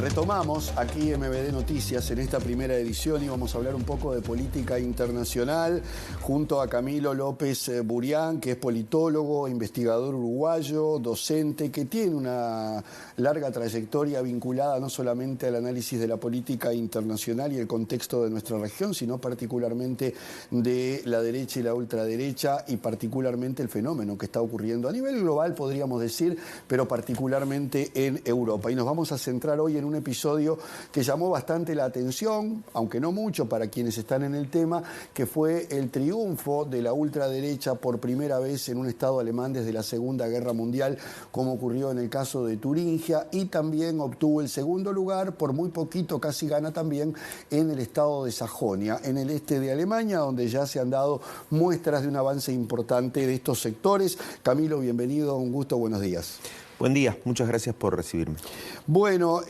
Retomamos aquí MBD Noticias en esta primera edición y vamos a hablar un poco de política internacional junto a Camilo López Burián, que es politólogo, investigador uruguayo, docente, que tiene una larga trayectoria vinculada no solamente al análisis de la política internacional y el contexto de nuestra región, sino particularmente de la derecha y la ultraderecha y particularmente el fenómeno que está ocurriendo a nivel global, podríamos decir, pero particularmente en Europa. Y nos vamos a centrar hoy en un episodio que llamó bastante la atención, aunque no mucho para quienes están en el tema, que fue el triunfo de la ultraderecha por primera vez en un Estado alemán desde la Segunda Guerra Mundial, como ocurrió en el caso de Turingia, y también obtuvo el segundo lugar, por muy poquito casi gana también, en el Estado de Sajonia, en el este de Alemania, donde ya se han dado muestras de un avance importante de estos sectores. Camilo, bienvenido, un gusto, buenos días. Buen día, muchas gracias por recibirme. Bueno,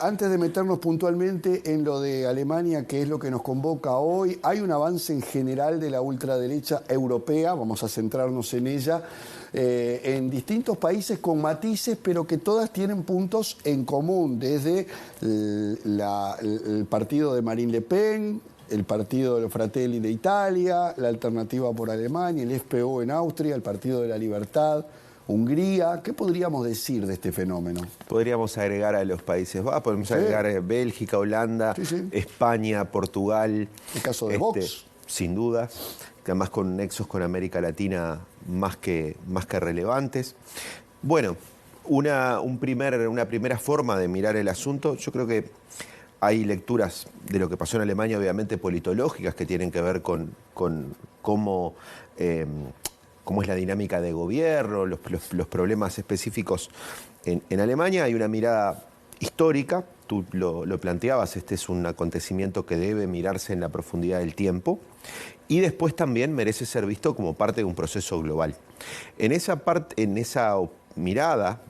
antes de meternos puntualmente en lo de Alemania, que es lo que nos convoca hoy, hay un avance en general de la ultraderecha europea, vamos a centrarnos en ella, en distintos países con matices, pero que todas tienen puntos en común, desde el partido de Marine Le Pen, el partido de los Fratelli de Italia, la Alternativa por Alemania, el FPÖ en Austria, el Partido de la Libertad, Hungría. ¿Qué podríamos decir de este fenómeno? Podríamos agregar a los Países Bajos, podemos agregar Bélgica, Holanda, España, Portugal. El caso de Vox. Sin duda, que además con nexos con América Latina más que relevantes. Bueno, una primera forma de mirar el asunto, yo creo que hay lecturas de lo que pasó en Alemania, obviamente politológicas, que tienen que ver con cómo es la dinámica de gobierno, los problemas específicos en Alemania. Hay una mirada histórica, tú lo planteabas, este es un acontecimiento que debe mirarse en la profundidad del tiempo y después también merece ser visto como parte de un proceso global. En esa mirada,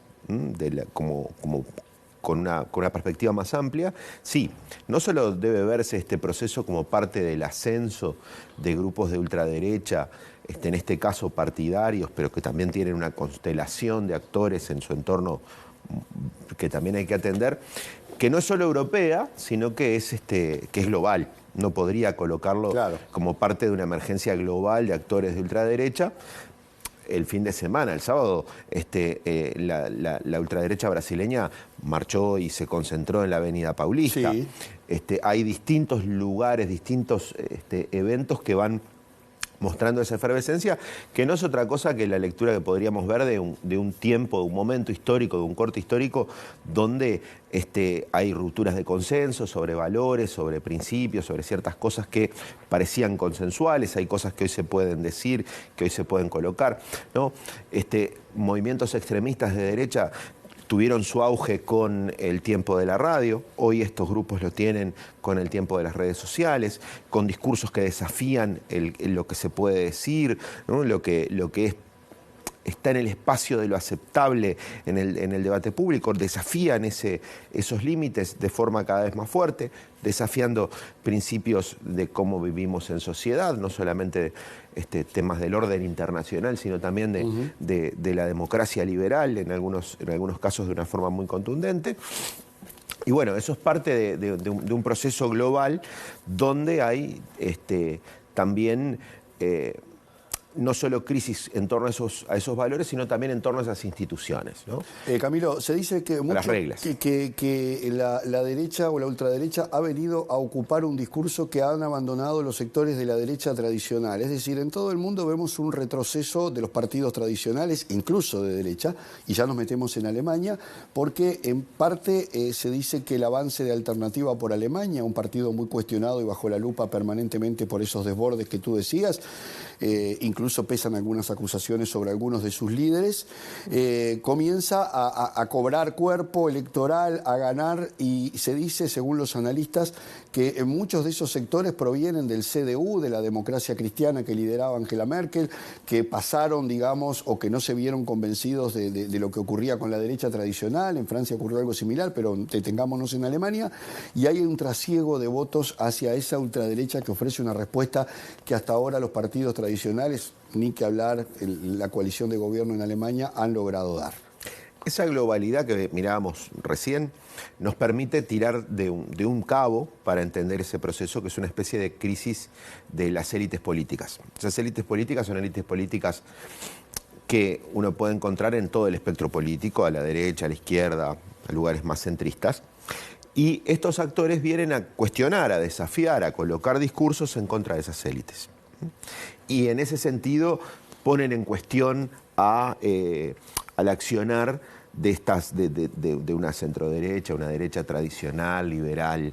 con una perspectiva más amplia, sí, no solo debe verse este proceso como parte del ascenso de grupos de ultraderecha, en este caso partidarios, pero que también tienen una constelación de actores en su entorno que también hay que atender, que no es solo europea, sino que es global. No podría colocarlo como parte de una emergencia global de actores de ultraderecha. El fin de semana, el sábado, la ultraderecha brasileña marchó y se concentró en la Avenida Paulista. Sí. Hay distintos lugares, distintos eventos que van mostrando esa efervescencia, que no es otra cosa que la lectura que podríamos ver de un tiempo, de un momento histórico, de un corte histórico, donde hay rupturas de consenso sobre valores, sobre principios, sobre ciertas cosas que parecían consensuales, hay cosas que hoy se pueden decir, que hoy se pueden colocar, ¿no? Movimientos extremistas de derecha tuvieron su auge con el tiempo de la radio, hoy estos grupos lo tienen con el tiempo de las redes sociales, con discursos que desafían lo que se puede decir, ¿no? lo que está en el espacio de lo aceptable en el debate público, desafían esos límites de forma cada vez más fuerte, desafiando principios de cómo vivimos en sociedad, no solamente temas del orden internacional, sino también de la democracia liberal, en algunos casos de una forma muy contundente. Y bueno, eso es parte de un proceso global donde hay también no solo crisis en torno a esos valores, sino también en torno a esas instituciones, ¿no? Camilo, se dice que, las reglas. que la derecha o la ultraderecha ha venido a ocupar un discurso que han abandonado los sectores de la derecha tradicional. Es decir, en todo el mundo vemos un retroceso de los partidos tradicionales, incluso de derecha, y ya nos metemos en Alemania, porque en parte se dice que el avance de Alternativa por Alemania, un partido muy cuestionado y bajo la lupa permanentemente por esos desbordes que tú decías, incluso pesan algunas acusaciones sobre algunos de sus líderes, comienza a cobrar cuerpo electoral, a ganar, y se dice, según los analistas, que muchos de esos sectores provienen del CDU, de la democracia cristiana que lideraba Angela Merkel, que pasaron, digamos, o que no se vieron convencidos de lo que ocurría con la derecha tradicional. En Francia ocurrió algo similar, pero detengámonos en Alemania, y hay un trasiego de votos hacia esa ultraderecha que ofrece una respuesta que hasta ahora los partidos tradicionales, ni que hablar, la coalición de gobierno en Alemania, han logrado dar. Esa globalidad que mirábamos recién nos permite tirar de un cabo para entender ese proceso, que es una especie de crisis de las élites políticas. Esas élites políticas son élites políticas que uno puede encontrar en todo el espectro político, a la derecha, a la izquierda, a lugares más centristas. Y estos actores vienen a cuestionar, a desafiar, a colocar discursos en contra de esas élites. Y en ese sentido ponen en cuestión al accionar de una centroderecha, una derecha tradicional, liberal,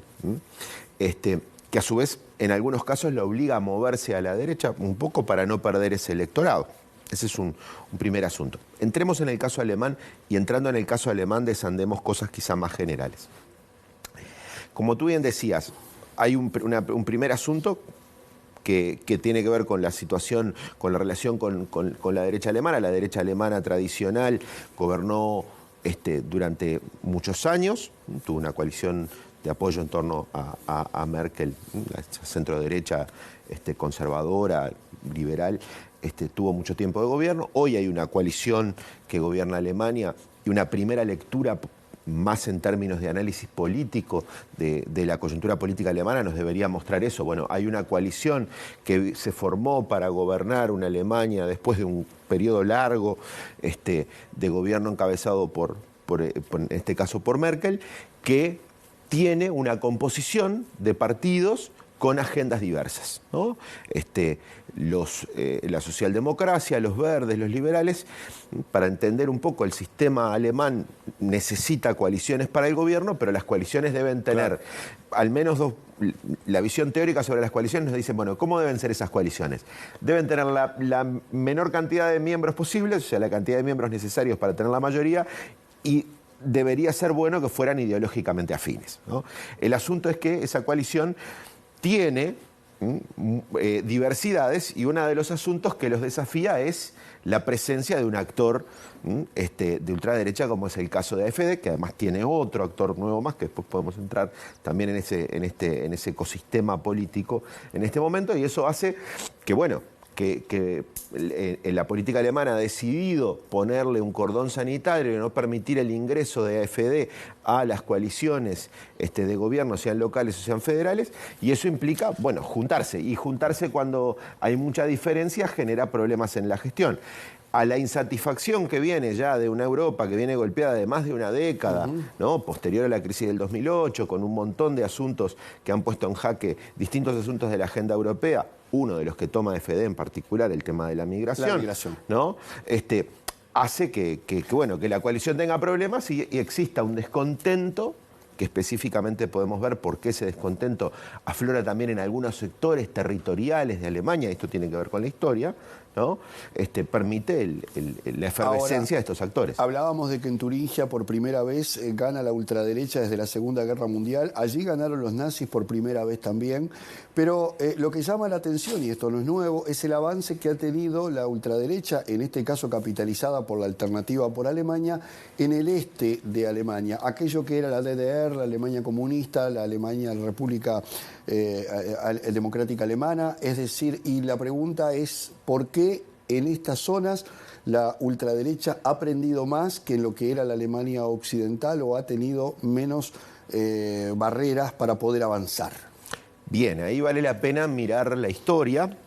que a su vez en algunos casos la obliga a moverse a la derecha un poco para no perder ese electorado. Ese es un primer asunto. Entremos en el caso alemán y entrando en el caso alemán desandemos cosas quizá más generales. Como tú bien decías, hay un primer asunto que tiene que ver con la situación, con la relación con la derecha alemana. La derecha alemana tradicional gobernó durante muchos años, tuvo una coalición de apoyo en torno a Merkel, la centro-derecha conservadora, liberal, tuvo mucho tiempo de gobierno. Hoy hay una coalición que gobierna Alemania y una primera lectura más en términos de análisis político de la coyuntura política alemana nos debería mostrar eso. Bueno, hay una coalición que se formó para gobernar una Alemania después de un periodo largo de gobierno encabezado en este caso por Merkel, que tiene una composición de partidos con agendas diversas, ¿no? La socialdemocracia, los verdes, los liberales, para entender un poco el sistema alemán necesita coaliciones para el gobierno, pero las coaliciones deben tener al menos dos. La visión teórica sobre las coaliciones nos dice, bueno, ¿cómo deben ser esas coaliciones? Deben tener la menor cantidad de miembros posibles, o sea, la cantidad de miembros necesarios para tener la mayoría, y debería ser bueno que fueran ideológicamente afines, ¿no? El asunto es que esa coalición tiene diversidades y uno de los asuntos que los desafía es la presencia de un actor de ultraderecha, como es el caso de AfD, que además tiene otro actor nuevo más, que después podemos entrar también en ese ecosistema político en este momento, y eso hace que, bueno, que la política alemana ha decidido ponerle un cordón sanitario y no permitir el ingreso de AfD a las coaliciones de gobierno, sean locales o sean federales, y eso implica, bueno, juntarse. Y juntarse cuando hay mucha diferencia genera problemas en la gestión. A la insatisfacción que viene ya de una Europa que viene golpeada de más de una década, ¿no? Posterior a la crisis del 2008, con un montón de asuntos que han puesto en jaque distintos asuntos de la agenda europea, uno de los que toma AfD en particular, el tema de la migración, ¿no? Hace que la coalición tenga problemas y exista un descontento, que específicamente podemos ver por qué ese descontento aflora también en algunos sectores territoriales de Alemania, esto tiene que ver con la historia, ¿no? Permite la efervescencia de estos actores. Hablábamos de que en Turingia por primera vez gana la ultraderecha desde la Segunda Guerra Mundial. Allí ganaron los nazis por primera vez también. Pero lo que llama la atención, y esto no es nuevo, es el avance que ha tenido la ultraderecha, en este caso capitalizada por la Alternativa por Alemania, en el este de Alemania. Aquello que era la DDR, la Alemania comunista, la Alemania, la República Democrática Alemana. Es decir, y la pregunta es, ¿por qué en estas zonas la ultraderecha ha aprendido más que en lo que era la Alemania occidental o ha tenido menos barreras para poder avanzar? Bien, ahí vale la pena mirar la historia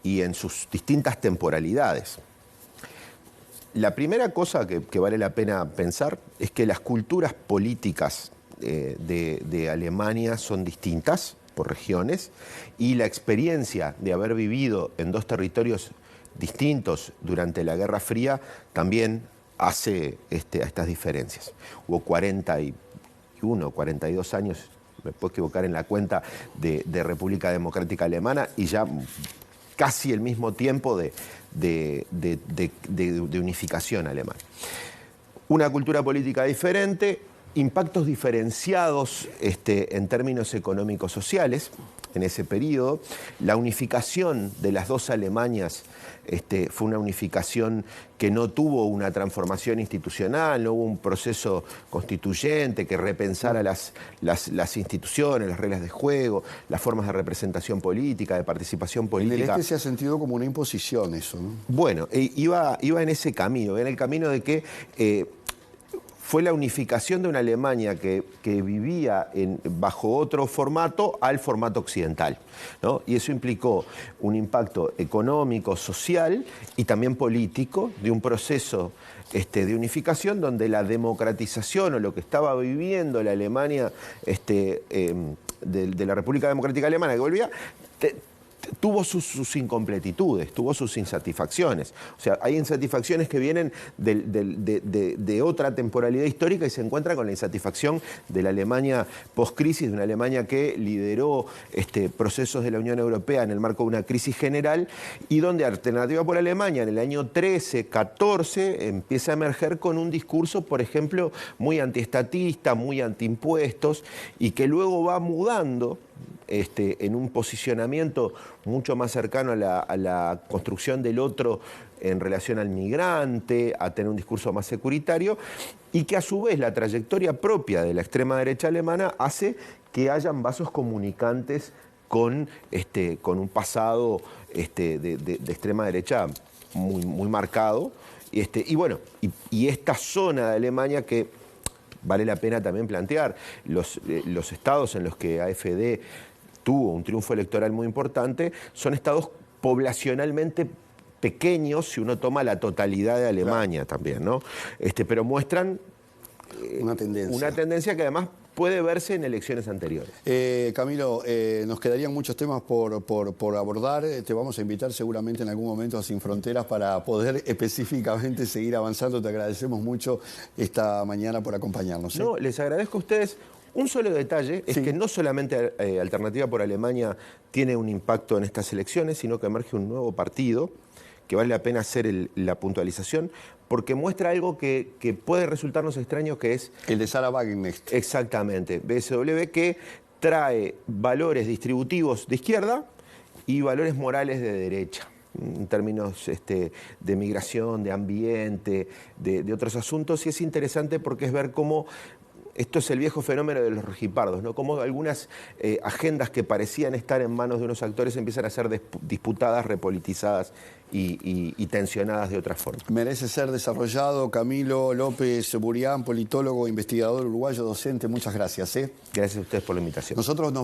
y en sus distintas temporalidades. La primera cosa que vale la pena pensar es que las culturas políticas de Alemania son distintas por regiones, y la experiencia de haber vivido en dos territorios distintos durante la Guerra Fría también hace a estas diferencias. Hubo 41, 42 años, me puedo equivocar en la cuenta, de República Democrática Alemana, y ya casi el mismo tiempo de unificación alemana. Una cultura política diferente, impactos diferenciados en términos económicos sociales en ese periodo. La unificación de las dos Alemanias fue una unificación que no tuvo una transformación institucional, no hubo un proceso constituyente que repensara las instituciones, las reglas de juego, las formas de representación política, de participación política. En el este se ha sentido como una imposición eso, ¿no? Bueno, iba en ese camino, en el camino de que fue la unificación de una Alemania que vivía bajo otro formato al formato occidental, ¿no? Y eso implicó un impacto económico, social y también político de un proceso de unificación donde la democratización o lo que estaba viviendo la Alemania de la República Democrática Alemana que volvía, tuvo sus incompletitudes, tuvo sus insatisfacciones. O sea, hay insatisfacciones que vienen de otra temporalidad histórica y se encuentran con la insatisfacción de la Alemania post-crisis, de una Alemania que lideró procesos de la Unión Europea en el marco de una crisis general y donde Alternativa por Alemania en el año 13, 14 empieza a emerger con un discurso, por ejemplo, muy antiestatista, muy antiimpuestos y que luego va mudando en un posicionamiento mucho más cercano a la construcción del otro en relación al migrante, a tener un discurso más securitario, y que a su vez la trayectoria propia de la extrema derecha alemana hace que hayan vasos comunicantes con un pasado de extrema derecha muy marcado. Y bueno, y esta zona de Alemania que vale la pena también plantear, los estados en los que AfD tuvo un triunfo electoral muy importante, son estados poblacionalmente pequeños si uno toma la totalidad de Alemania, claro, también, ¿no? Pero muestran una tendencia que además puede verse en elecciones anteriores. Camilo, nos quedarían muchos temas por abordar. Te vamos a invitar seguramente en algún momento a Sin Fronteras para poder específicamente seguir avanzando. Te agradecemos mucho esta mañana por acompañarnos. No, les agradezco a ustedes. Un solo detalle es que no solamente Alternativa por Alemania tiene un impacto en estas elecciones, sino que emerge un nuevo partido, que vale la pena hacer la puntualización, porque muestra algo que puede resultarnos extraño, que es... El de Sarah Wagenknecht. Exactamente, BSW, que trae valores distributivos de izquierda y valores morales de derecha, en términos de migración, de ambiente, de otros asuntos, y es interesante porque es ver cómo... Esto es el viejo fenómeno de los rojipardos, ¿no? Cómo algunas agendas que parecían estar en manos de unos actores empiezan a ser disputadas, repolitizadas y tensionadas de otra forma. Merece ser desarrollado. Camilo López Burián, politólogo, investigador uruguayo, docente. Muchas gracias. Gracias a ustedes por la invitación. Nosotros nos